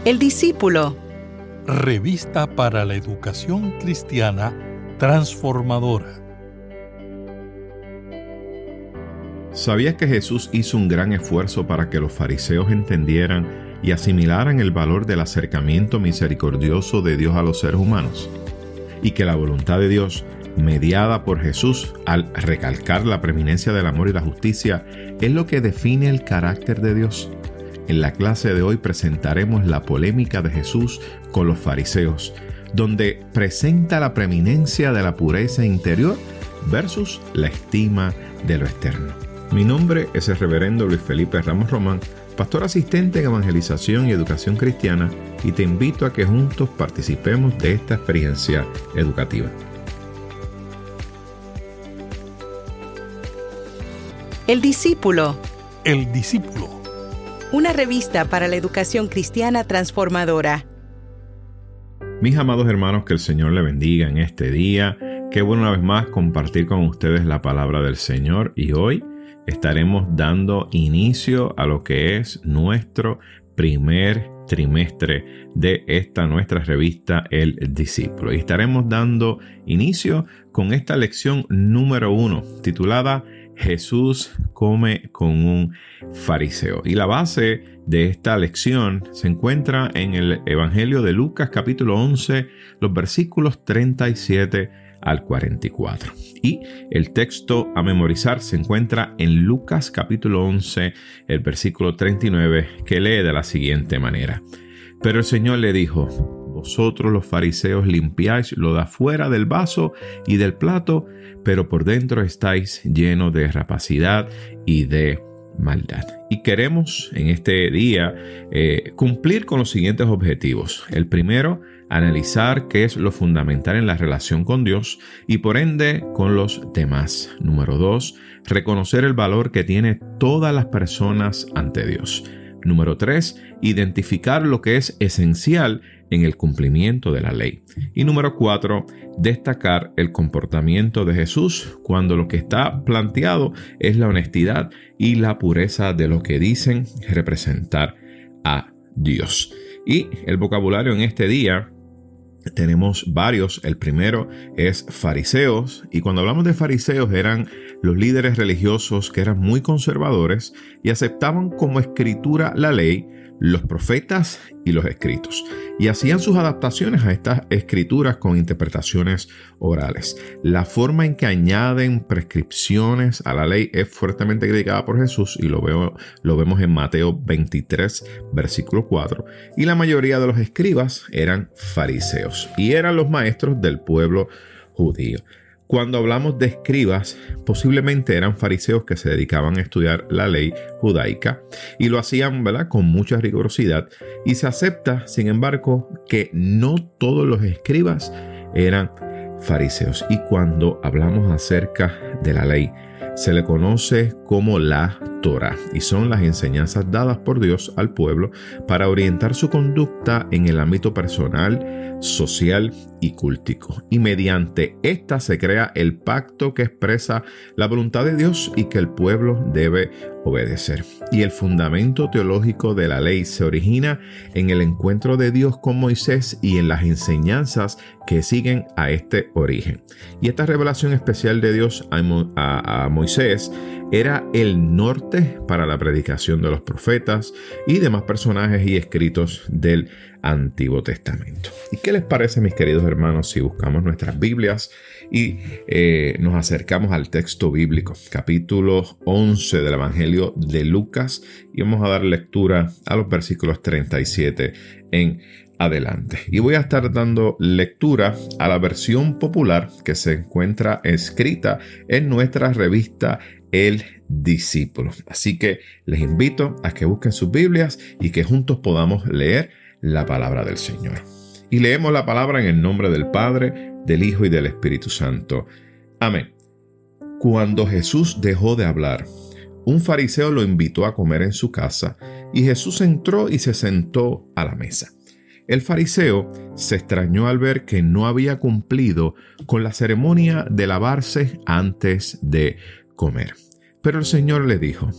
El discípulo. Revista para la educación cristiana transformadora. ¿Sabías que Jesús hizo un gran esfuerzo para que los fariseos entendieran y asimilaran el valor del acercamiento misericordioso de Dios a los seres humanos? Y que la voluntad de Dios, mediada por Jesús, al recalcar la preeminencia del amor y la justicia, es lo que define el carácter de Dios. En la clase de hoy presentaremos la polémica de Jesús con los fariseos, donde presenta la preeminencia de la pureza interior versus la estima de lo externo. Mi nombre es el reverendo Luis Felipe Ramos Román, pastor asistente en evangelización y educación cristiana, y te invito a que juntos participemos de esta experiencia educativa. El discípulo. El discípulo. Una revista para la educación cristiana transformadora. Mis amados hermanos, que el Señor le bendiga en este día. Qué bueno una vez más compartir con ustedes la palabra del Señor, y hoy estaremos dando inicio a lo que es nuestro primer trimestre de esta nuestra revista El Discípulo. Y estaremos dando inicio con esta lección número 1, titulada Jesús come con un fariseo. Y la base de esta lección se encuentra en el Evangelio de Lucas capítulo 11, los versículos 37 al 44. Y el texto a memorizar se encuentra en Lucas capítulo 11, el versículo 39, que lee de la siguiente manera. Pero el Señor le dijo: vosotros los fariseos limpiáis lo de afuera del vaso y del plato, pero por dentro estáis llenos de rapacidad y de maldad. Y queremos en este día cumplir con los siguientes objetivos. El primero, analizar qué es lo fundamental en la relación con Dios y por ende con los demás. Número 2, reconocer el valor que tiene todas las personas ante Dios. Número 3, identificar lo que es esencial en el cumplimiento de la ley. Y número 4, destacar el comportamiento de Jesús cuando lo que está planteado es la honestidad y la pureza de lo que dicen representar a Dios. Y el vocabulario en este día tenemos varios. El primero es fariseos, y cuando hablamos de fariseos eran los líderes religiosos que eran muy conservadores y aceptaban como escritura la ley, los profetas y los escritos, y hacían sus adaptaciones a estas escrituras con interpretaciones orales. La forma en que añaden prescripciones a la ley es fuertemente criticada por Jesús, y lo vemos en Mateo 23, versículo 4. Y la mayoría de los escribas eran fariseos y eran los maestros del pueblo judío. Cuando hablamos de escribas, posiblemente eran fariseos que se dedicaban a estudiar la ley judaica y lo hacían, ¿verdad?, con mucha rigurosidad. Y se acepta, sin embargo, que no todos los escribas eran fariseos. Y cuando hablamos acerca de la ley, se le conoce como la Torá, y son las enseñanzas dadas por Dios al pueblo para orientar su conducta en el ámbito personal, social y cultico. Y mediante esta se crea el pacto que expresa la voluntad de Dios y que el pueblo debe obedecer. Y el fundamento teológico de la ley se origina en el encuentro de Dios con Moisés y en las enseñanzas que siguen a este origen. Y esta revelación especial de Dios a Moisés era el norte para la predicación de los profetas y demás personajes y escritos del Antiguo Testamento. ¿Y qué les parece, mis queridos hermanos, si buscamos nuestras Biblias y nos acercamos al texto bíblico, capítulo 11 del Evangelio de Lucas, y vamos a dar lectura a los versículos 37 en adelante? Y voy a estar dando lectura a la versión popular que se encuentra escrita en nuestra revista El Discípulo. Así que les invito a que busquen sus Biblias y que juntos podamos leer la palabra del Señor. Y leemos la palabra en el nombre del Padre, del Hijo y del Espíritu Santo. Amén. Cuando Jesús dejó de hablar, un fariseo lo invitó a comer en su casa, y Jesús entró y se sentó a la mesa. El fariseo se extrañó al ver que no había cumplido con la ceremonia de lavarse antes de comer. Pero el Señor le dijo: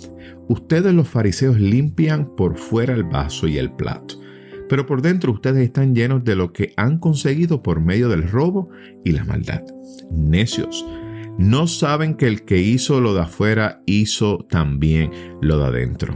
ustedes los fariseos limpian por fuera el vaso y el plato, pero por dentro ustedes están llenos de lo que han conseguido por medio del robo y la maldad. Necios, ¿no saben que el que hizo lo de afuera hizo también lo de adentro?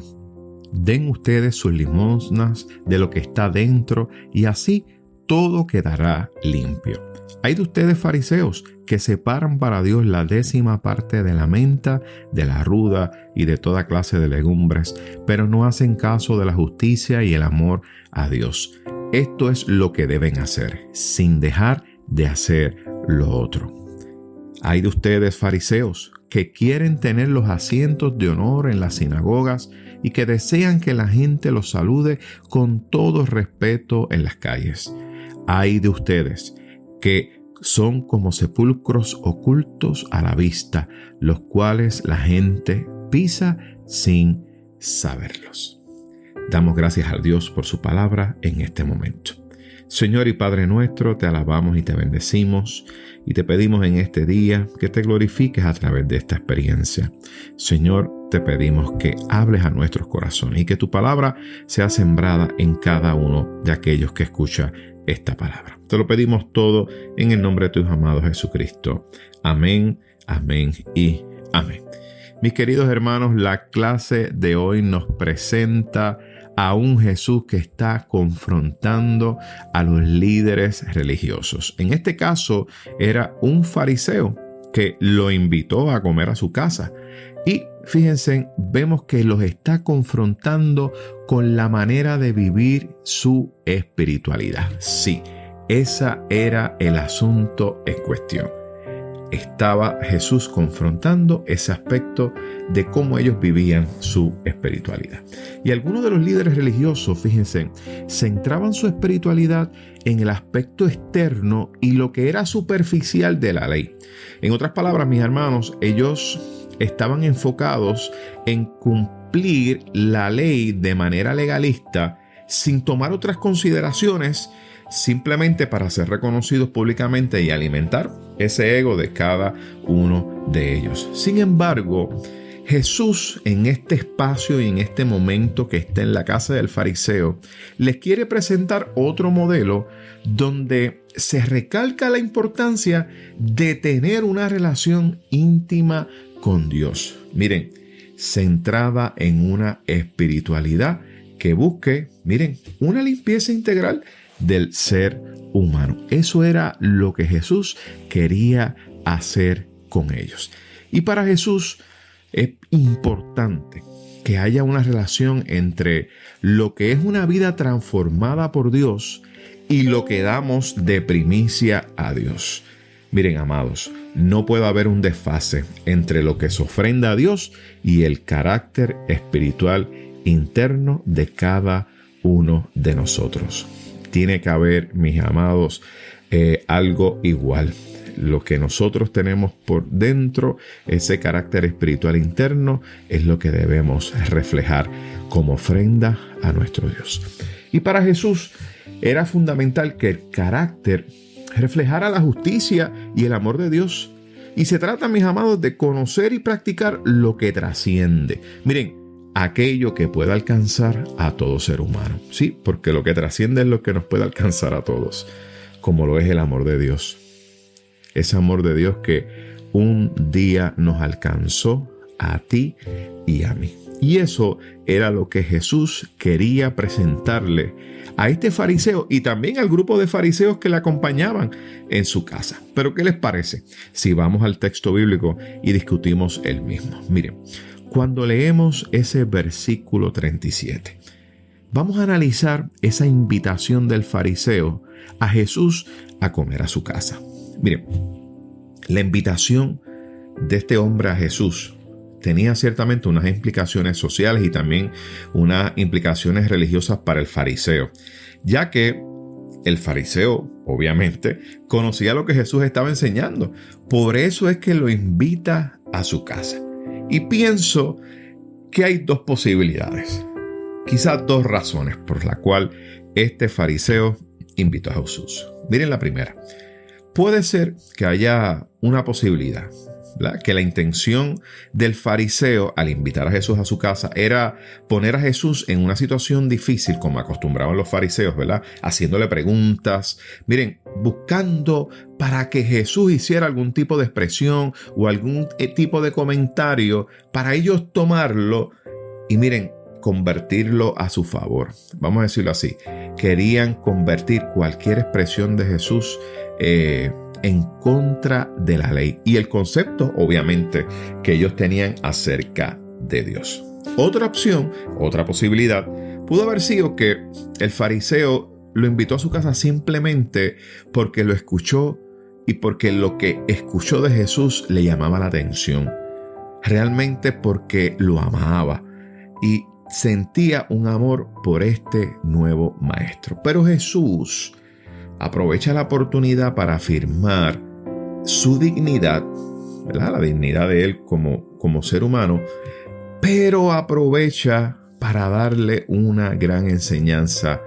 Den ustedes sus limosnas de lo que está dentro y así todo quedará limpio. Hay de ustedes fariseos que separan para Dios la 10ª parte de la menta, de la ruda y de toda clase de legumbres, pero no hacen caso de la justicia y el amor a Dios. Esto es lo que deben hacer, sin dejar de hacer lo otro. Hay de ustedes fariseos que quieren tener los asientos de honor en las sinagogas y que desean que la gente los salude con todo respeto en las calles. Hay de ustedes que son como sepulcros ocultos a la vista, los cuales la gente pisa sin saberlos. Damos gracias a Dios por su palabra en este momento. Señor y Padre nuestro, te alabamos y te bendecimos y te pedimos en este día que te glorifiques a través de esta experiencia. Señor, te pedimos que hables a nuestros corazones y que tu palabra sea sembrada en cada uno de aquellos que escuchan esta palabra. Te lo pedimos todo en el nombre de tu Hijo amado Jesucristo. Amén, amén y amén. Mis queridos hermanos, la clase de hoy nos presenta a un Jesús que está confrontando a los líderes religiosos. En este caso era un fariseo que lo invitó a comer a su casa. Y fíjense, vemos que los está confrontando con la manera de vivir su espiritualidad. Sí, ese era el asunto en cuestión. Estaba Jesús confrontando ese aspecto de cómo ellos vivían su espiritualidad. Y algunos de los líderes religiosos, fíjense, centraban su espiritualidad en el aspecto externo y lo que era superficial de la ley. En otras palabras, mis hermanos, ellos estaban enfocados en cumplir la ley de manera legalista sin tomar otras consideraciones, simplemente para ser reconocidos públicamente y alimentar ese ego de cada uno de ellos. Sin embargo, Jesús en este espacio y en este momento que está en la casa del fariseo, les quiere presentar otro modelo donde se recalca la importancia de tener una relación íntima con Dios. Miren, centrada en una espiritualidad que busque, miren, una limpieza integral del ser humano. Eso era lo que Jesús quería hacer con ellos. Y para Jesús es importante que haya una relación entre lo que es una vida transformada por Dios y lo que damos de primicia a Dios. Miren, amados, no puede haber un desfase entre lo que se ofrenda a Dios y el carácter espiritual interno de cada uno de nosotros. Tiene que haber, mis amados, algo igual. Lo que nosotros tenemos por dentro, ese carácter espiritual interno, es lo que debemos reflejar como ofrenda a nuestro Dios. Y para Jesús era fundamental que el carácter reflejara la justicia y el amor de Dios. Y se trata, mis amados, de conocer y practicar lo que trasciende. Miren, aquello que pueda alcanzar a todo ser humano. Sí, porque lo que trasciende es lo que nos puede alcanzar a todos, como lo es el amor de Dios. Ese amor de Dios que un día nos alcanzó a ti y a mí. Y eso era lo que Jesús quería presentarle a este fariseo y también al grupo de fariseos que le acompañaban en su casa. Pero ¿qué les parece si vamos al texto bíblico y discutimos el mismo? Miren, cuando leemos ese versículo 37, vamos a analizar esa invitación del fariseo a Jesús a comer a su casa. Miren, la invitación de este hombre a Jesús tenía ciertamente unas implicaciones sociales y también unas implicaciones religiosas para el fariseo, ya que el fariseo, obviamente, conocía lo que Jesús estaba enseñando. Por eso es que lo invita a su casa. Y pienso que hay dos posibilidades, quizás dos razones por las cuales este fariseo invitó a Jesús. Miren la primera. Puede ser que haya una posibilidad ¿verdad?, que la intención del fariseo al invitar a Jesús a su casa era poner a Jesús en una situación difícil, como acostumbraban los fariseos, ¿verdad?, haciéndole preguntas, miren, buscando para que Jesús hiciera algún tipo de expresión o algún tipo de comentario para ellos tomarlo y miren, convertirlo a su favor. Vamos a decirlo así. Querían convertir cualquier expresión de Jesús en contra de la ley y el concepto, obviamente, que ellos tenían acerca de Dios. Otra opción, otra posibilidad, pudo haber sido que el fariseo lo invitó a su casa simplemente porque lo escuchó y porque lo que escuchó de Jesús le llamaba la atención. Realmente porque lo amaba y sentía un amor por este nuevo maestro. Pero Jesús aprovecha la oportunidad para afirmar su dignidad, ¿verdad?, la dignidad de él como ser humano, pero aprovecha para darle una gran enseñanza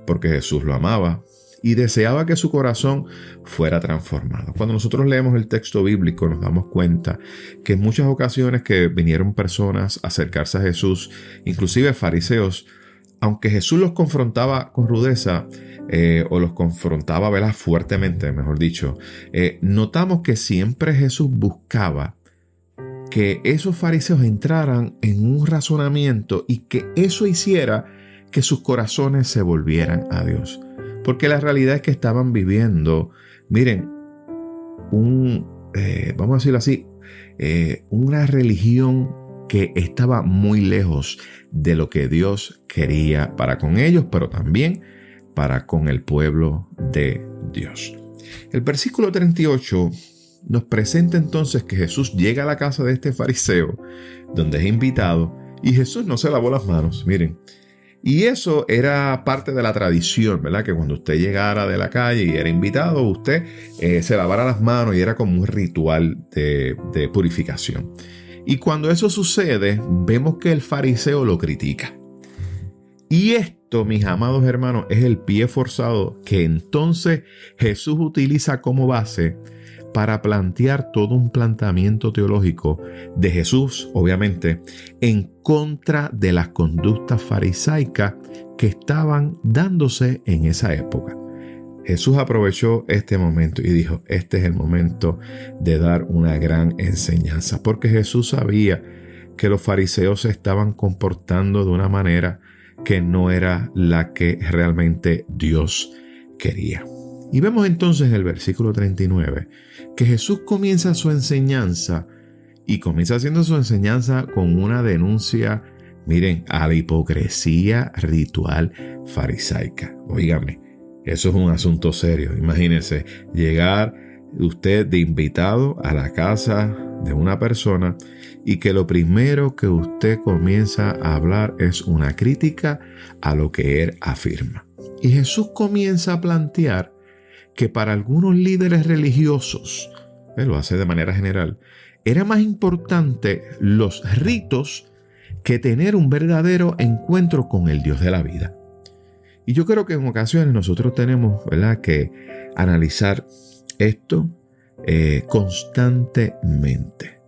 porque Jesús lo amaba y deseaba que su corazón fuera transformado. Cuando nosotros leemos el texto bíblico nos damos cuenta que en muchas ocasiones que vinieron personas a acercarse a Jesús, inclusive fariseos, aunque Jesús los confrontaba con rudeza o los confrontaba, ¿verdad?, fuertemente, mejor dicho, notamos que siempre Jesús buscaba que esos fariseos entraran en un razonamiento y que eso hiciera que sus corazones se volvieran a Dios. Porque la realidad es que estaban viviendo, miren, vamos a decirlo así, una religión que estaba muy lejos de lo que Dios quería para con ellos, pero también para con el pueblo de Dios. El versículo 38 nos presenta entonces que Jesús llega a la casa de este fariseo, donde es invitado, y Jesús no se lavó las manos, miren. Y eso era parte de la tradición, ¿verdad? Que cuando usted llegara de la calle y era invitado, usted se lavara las manos y era como un ritual de purificación. Y cuando eso sucede, vemos que el fariseo lo critica. Y esto, mis amados hermanos, es el pie forzado que entonces Jesús utiliza como base para plantear todo un planteamiento teológico de Jesús, obviamente, en contra de las conductas farisaicas que estaban dándose en esa época. Jesús aprovechó este momento y dijo, este es el momento de dar una gran enseñanza, porque Jesús sabía que los fariseos se estaban comportando de una manera que no era la que realmente Dios quería. Y vemos entonces en el versículo 39 que Jesús comienza su enseñanza y comienza haciendo su enseñanza con una denuncia, miren, a la hipocresía ritual farisaica. Óigame, eso es un asunto serio. Imagínense llegar usted de invitado a la casa de una persona y que lo primero que usted comienza a hablar es una crítica a lo que él afirma. Y Jesús comienza a plantear que para algunos líderes religiosos, lo hace de manera general, era más importante los ritos que tener un verdadero encuentro con el Dios de la vida. Y yo creo que en ocasiones nosotros tenemos, ¿verdad?, que analizar esto constantemente.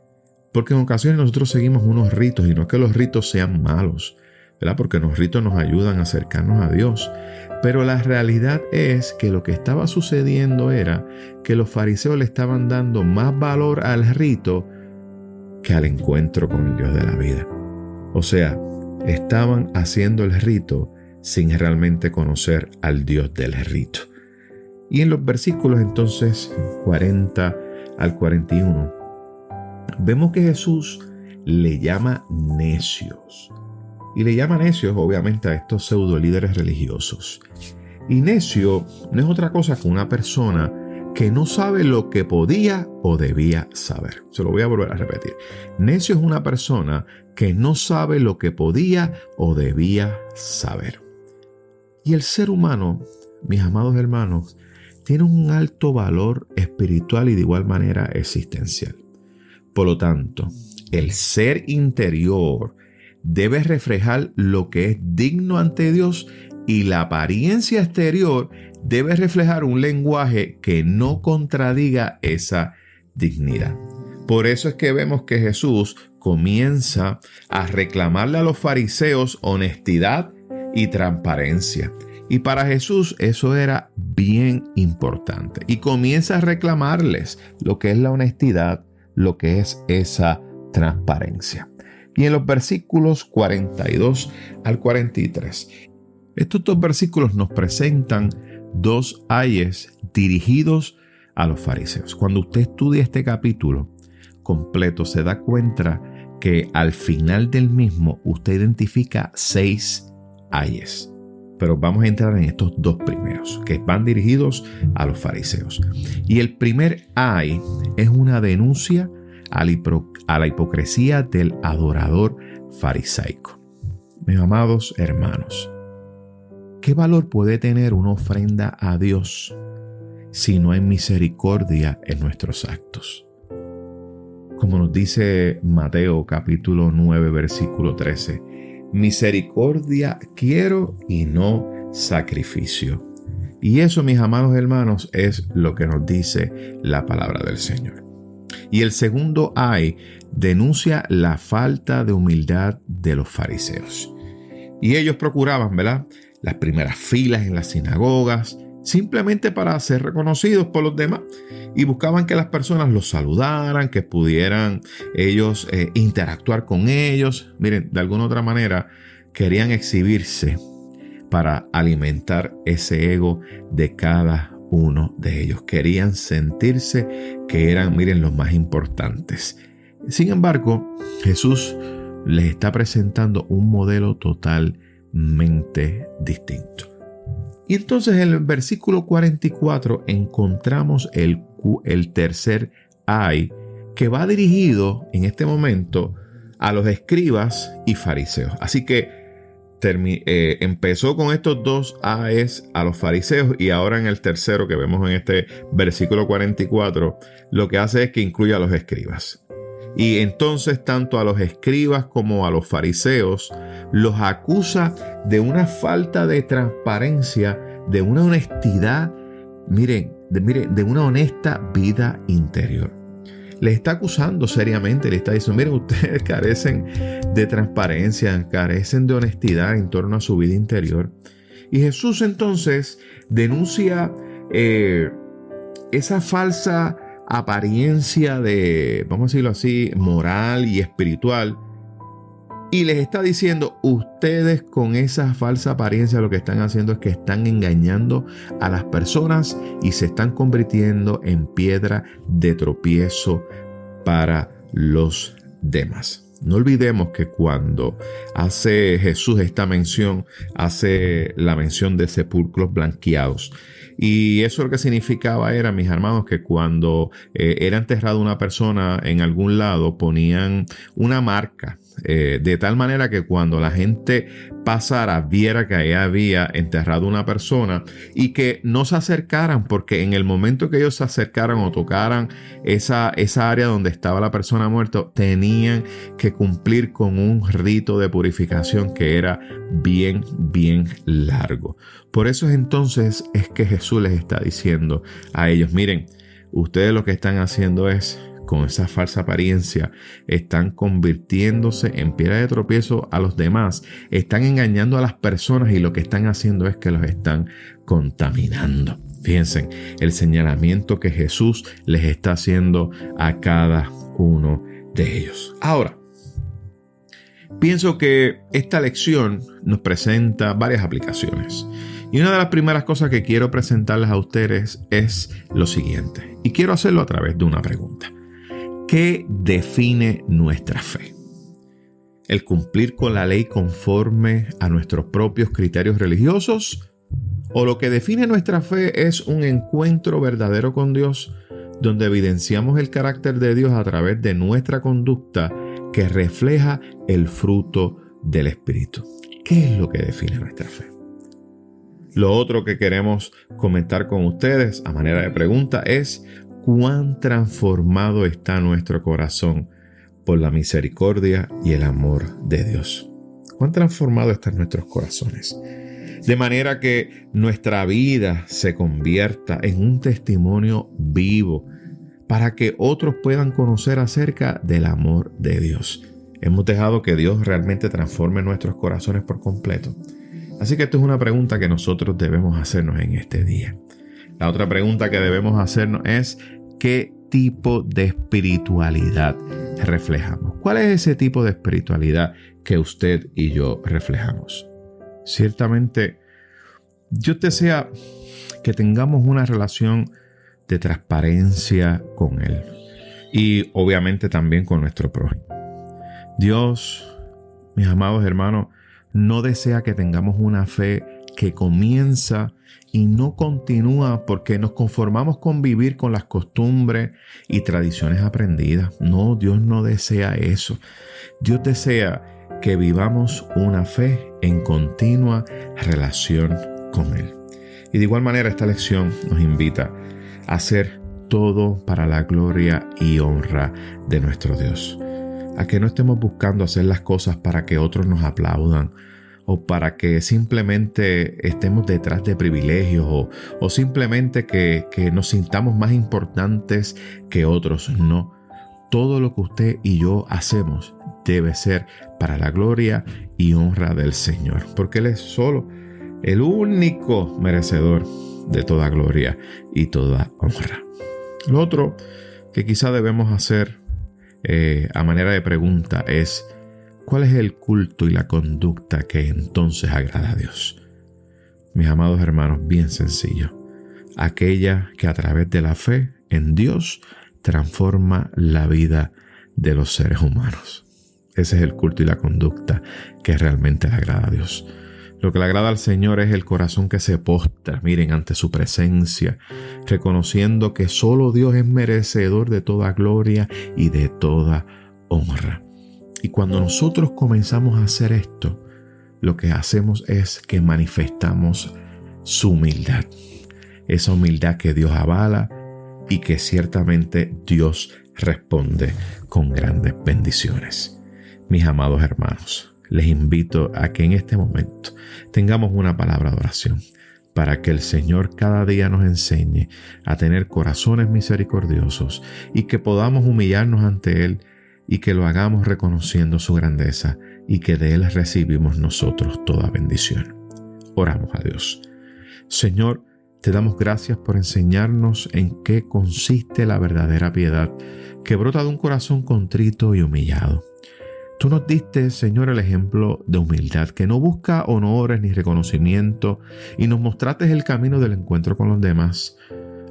Porque en ocasiones nosotros seguimos unos ritos, y no es que los ritos sean malos, ¿verdad?, porque los ritos nos ayudan a acercarnos a Dios. Pero la realidad es que lo que estaba sucediendo era que los fariseos le estaban dando más valor al rito que al encuentro con el Dios de la vida. O sea, estaban haciendo el rito sin realmente conocer al Dios del rito. Y en los versículos entonces 40 al 41, vemos que Jesús le llama necios. Y le llama necios, obviamente, a estos pseudo líderes religiosos. Y necio no es otra cosa que una persona que no sabe lo que podía o debía saber. Se lo voy a volver a repetir. Necio es una persona que no sabe lo que podía o debía saber. Y el ser humano, mis amados hermanos, tiene un alto valor espiritual y de igual manera existencial. Por lo tanto, el ser interior debe reflejar lo que es digno ante Dios y la apariencia exterior debe reflejar un lenguaje que no contradiga esa dignidad. Por eso es que vemos que Jesús comienza a reclamarle a los fariseos honestidad y transparencia. Y para Jesús eso era bien importante. Y comienza a reclamarles lo que es la honestidad, lo que es esa transparencia. Y en los versículos 42 al 43, estos dos versículos nos presentan dos ayes dirigidos a los fariseos. Cuando usted estudia este capítulo completo, se da cuenta que al final del mismo usted identifica 6 ayes. Pero vamos a entrar en estos dos primeros, que van dirigidos a los fariseos. Y el primer ay es una denuncia a la hipocresía del adorador farisaico. Mis amados hermanos, ¿qué valor puede tener una ofrenda a Dios si no hay misericordia en nuestros actos? Como nos dice Mateo capítulo 9 versículo 13, misericordia quiero y no sacrificio. Y eso, mis amados hermanos, es lo que nos dice la palabra del Señor. Y el segundo ay denuncia la falta de humildad de los fariseos. Y ellos procuraban, ¿verdad?, las primeras filas en las sinagogas, simplemente para ser reconocidos por los demás, y buscaban que las personas los saludaran, que pudieran ellos interactuar con ellos. Miren, de alguna otra manera querían exhibirse para alimentar ese ego de cada uno de ellos. Querían sentirse que eran, miren, los más importantes. Sin embargo, Jesús les está presentando un modelo totalmente distinto. Y entonces en el versículo 44 encontramos el tercer ay, que va dirigido en este momento a los escribas y fariseos. Así que empezó con estos dos ayes a los fariseos, y ahora en el tercero que vemos en este versículo 44, lo que hace es que incluye a los escribas. Y entonces tanto a los escribas como a los fariseos los acusa de una falta de transparencia, de una honestidad, de una honesta vida interior. Les está acusando seriamente, le está diciendo, miren, ustedes carecen de transparencia, carecen de honestidad en torno a su vida interior. Y Jesús entonces denuncia esa falsa apariencia de, vamos a decirlo así, moral y espiritual, y les está diciendo, ustedes con esa falsa apariencia lo que están haciendo es que están engañando a las personas y se están convirtiendo en piedra de tropiezo para los demás. No olvidemos que cuando hace Jesús esta mención, hace la mención de sepulcros blanqueados. Y eso lo que significaba era, mis hermanos, que cuando era enterrada una persona en algún lado, ponían una marca, de tal manera que cuando la gente pasara, viera que ahí había enterrado una persona, y que no se acercaran, porque en el momento que ellos se acercaran o tocaran esa área donde estaba la persona muerta, tenían que cumplir con un rito de purificación que era bien largo. Por eso entonces es que Jesús les está diciendo a ellos, miren, ustedes lo que están haciendo es, con esa falsa apariencia, están convirtiéndose en piedra de tropiezo a los demás, están engañando a las personas, y lo que están haciendo es que los están contaminando. Fíjense el señalamiento que Jesús les está haciendo a cada uno de ellos. Ahora, pienso que esta lección nos presenta varias aplicaciones. Y una de las primeras cosas que quiero presentarles a ustedes es lo siguiente. Y quiero hacerlo a través de una pregunta. ¿Qué define nuestra fe? ¿El cumplir con la ley conforme a nuestros propios criterios religiosos? ¿O lo que define nuestra fe es un encuentro verdadero con Dios, donde evidenciamos el carácter de Dios a través de nuestra conducta que refleja el fruto del Espíritu? ¿Qué es lo que define nuestra fe? Lo otro que queremos comentar con ustedes a manera de pregunta es cuán transformado está nuestro corazón por la misericordia y el amor de Dios. Cuán transformado están nuestros corazones, de manera que nuestra vida se convierta en un testimonio vivo para que otros puedan conocer acerca del amor de Dios. Hemos dejado que Dios realmente transforme nuestros corazones por completo. Así que esto es una pregunta que nosotros debemos hacernos en este día. La otra pregunta que debemos hacernos es: ¿qué tipo de espiritualidad reflejamos? ¿Cuál es ese tipo de espiritualidad que usted y yo reflejamos? Ciertamente, Dios desea que tengamos una relación de transparencia con Él y obviamente también con nuestro prójimo. Dios, mis amados hermanos, no desea que tengamos una fe que comienza y no continúa porque nos conformamos con vivir con las costumbres y tradiciones aprendidas. No, Dios no desea eso. Dios desea que vivamos una fe en continua relación con Él. Y de igual manera esta lección nos invita a hacer todo para la gloria y honra de nuestro Dios. A que no estemos buscando hacer las cosas para que otros nos aplaudan o para que simplemente estemos detrás de privilegios o simplemente que nos sintamos más importantes que otros. No, todo lo que usted y yo hacemos debe ser para la gloria y honra del Señor, porque Él es solo el único merecedor de toda gloria y toda honra. Lo otro que quizá debemos hacer a manera de pregunta es: ¿cuál es el culto y la conducta que entonces agrada a Dios? Mis amados hermanos, bien sencillo. Aquella que a través de la fe en Dios transforma la vida de los seres humanos. Ese es el culto y la conducta que realmente le agrada a Dios. Lo que le agrada al Señor es el corazón que se postra, miren, ante su presencia, reconociendo que solo Dios es merecedor de toda gloria y de toda honra. Y cuando nosotros comenzamos a hacer esto, lo que hacemos es que manifestamos su humildad. Esa humildad que Dios avala y que ciertamente Dios responde con grandes bendiciones. Mis amados hermanos, les invito a que en este momento tengamos una palabra de oración para que el Señor cada día nos enseñe a tener corazones misericordiosos y que podamos humillarnos ante Él y que lo hagamos reconociendo su grandeza y que de Él recibimos nosotros toda bendición. Oramos a Dios. Señor, te damos gracias por enseñarnos en qué consiste la verdadera piedad que brota de un corazón contrito y humillado. Tú nos diste, Señor, el ejemplo de humildad que no busca honores ni reconocimiento y nos mostraste el camino del encuentro con los demás,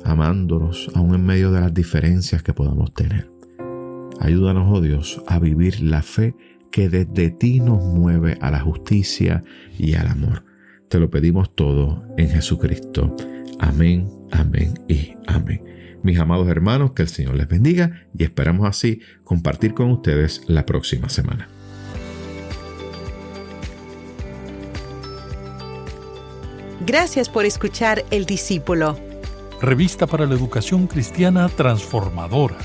amándonos aún en medio de las diferencias que podamos tener. Ayúdanos, oh Dios, a vivir la fe que desde ti nos mueve a la justicia y al amor. Te lo pedimos todo en Jesucristo. Amén, amén y amén. Mis amados hermanos, que el Señor les bendiga y esperamos así compartir con ustedes la próxima semana. Gracias por escuchar El Discípulo. Revista para la educación cristiana transformadora.